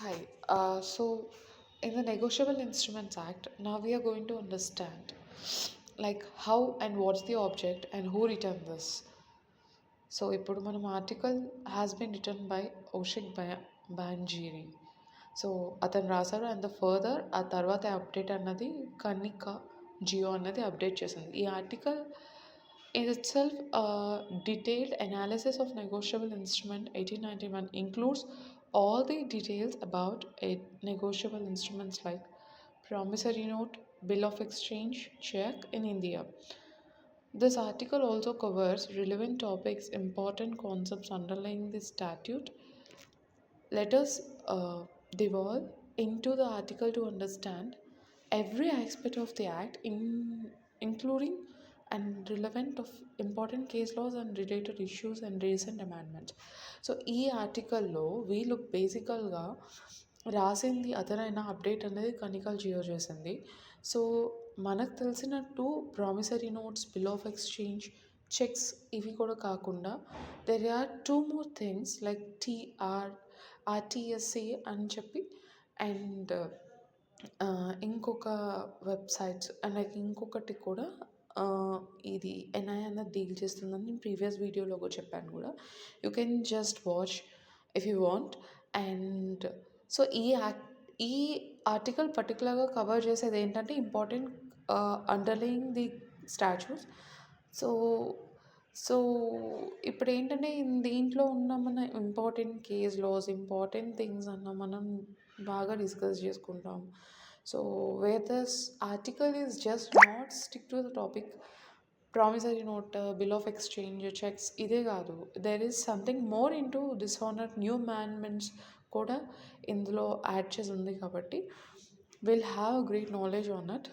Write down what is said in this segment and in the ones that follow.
Hi. So in the Negotiable Instruments Act, now we are going to understand like how and what's the object and who written this. So ఇప్పుడు మనం article has been written by Oshik Banerjee. So అతను రాశారు and the further ఆ తర్వాత update అన్నది కనిక జియో అన్నది update చేసింది. ఈ article in itself, a detailed analysis of negotiable instrument 1891 includes all the details about negotiable instruments like promissory note, bill of exchange, check in India. This article also covers relevant topics, important concepts underlying the statute. Let us devolve into the article to understand every aspect of the act, including and relevant of important case laws and related issues and recent amendments. So ఈ ఆర్టికల్లో వీళ్ళు బేసికల్గా రాసింది అదనైన update అనేది కనికల్ జియో చేసింది. So మనకు తెలిసినట్టు promissory notes, bill of exchange, cheques ఇవి కూడా కాకుండా there are two more things like RTSC అని చెప్పి అండ్ ఇంకొక వెబ్సైట్స్ అండ్ లైక్ ఇంకొకటి కూడా ఇది ఎన్ఐ అన్నది డీల్ చేస్తుందని నేను ప్రీవియస్ వీడియోలో కూడా చెప్పాను కూడా. You can just watch if you want. And so ఈ ఆర్టికల్ పర్టికులర్గా కవర్ చేసేది ఏంటంటే important underlying the statutes. So so ఇప్పుడు ఏంటంటే దీంట్లో ఉన్న మన important case laws, important things అన్న మనం బాగా డిస్కస్ చేసుకుంటాం. So where this article is just not stick to the topic promissory note, bill of exchange, cheques ఇదే కాదు, there is something more into dishonour new amendments కూడా ఇందులో add చేసి ఉంది కాబట్టి will have great knowledge on it.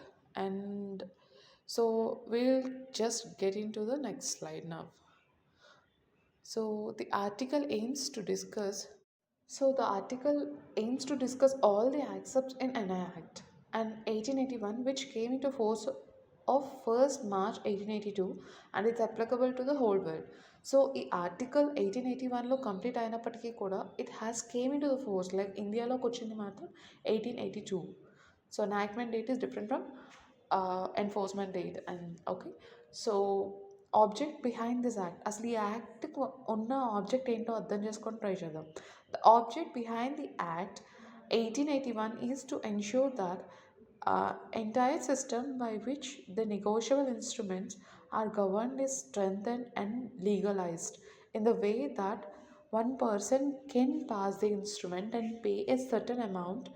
And so we'll just get into the next slide now. So the article aims to discuss the article aims to discuss all the acts in NI Act and 1881 which came into force of 1st March 1882 and it's applicable to the whole world. So ఈ article 1881లో complete అయినప్పటికీ కూడా it has came into the force like ఇండియాలోకి వచ్చింది మాత్రం 1882. So enactment date is different from enforcement date. And okay, so object behind this act, అసలు ఈ యాక్ట్కి ఉన్న ఆబ్జెక్ట్ ఏంటో అర్థం చేసుకొని ట్రై చేద్దాం. The object behind the act 1881 is to ensure that entire system by which the negotiable instruments are governed is strengthened and legalized in the way that one person can pass the instrument and pay a certain amount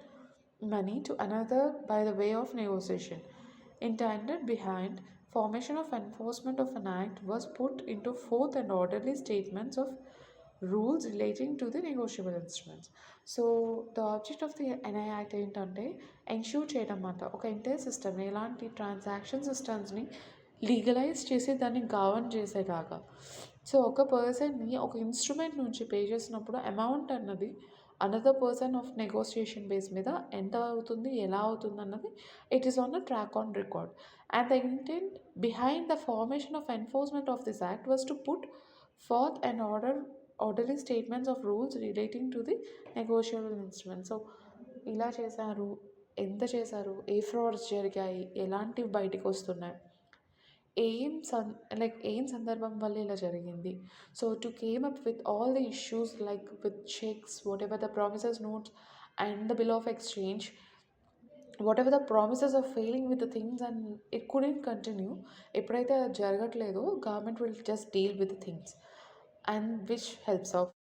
money to another by the way of negotiation. Intended behind formation of enforcement of an act was put into forth and orderly statements of rules relating to the negotiable instruments. So the object of the NI Act ఏంటంటే ensure చేయడం అన్నమాట. ఒక entire సిస్టమ్ని, ఎలాంటి transaction సిస్టమ్స్ని legalise చేసి దాన్ని govern చేసేలాగా. So ఒక పర్సన్ని ఒక ఇన్స్ట్రుమెంట్ నుంచి పే చేసినప్పుడు అమౌంట్ అన్నది another person of negotiation base మీద ఎంత అవుతుంది, ఎలా అవుతుంది అన్నది it is on a track on record. And the intent behind the formation of enforcement of this act was to put forth and orderly statements of rules relating to the negotiable instruments. So ఇలా చేశారు, ఎంత చేశారు, ఏ frauds జరిగాయి, ఎలాంటివి బయటికి వస్తున్నాయి, ఏం సందర్భం వల్ల ఇలా జరిగింది. So to came up with all the issues like with checks, what ever the promises notes and the bill of exchange, whatever the promises of failing with the things and it couldn't continue. ఎప్పుడైతే అది జరగట్లేదో government will just deal with things and which helps of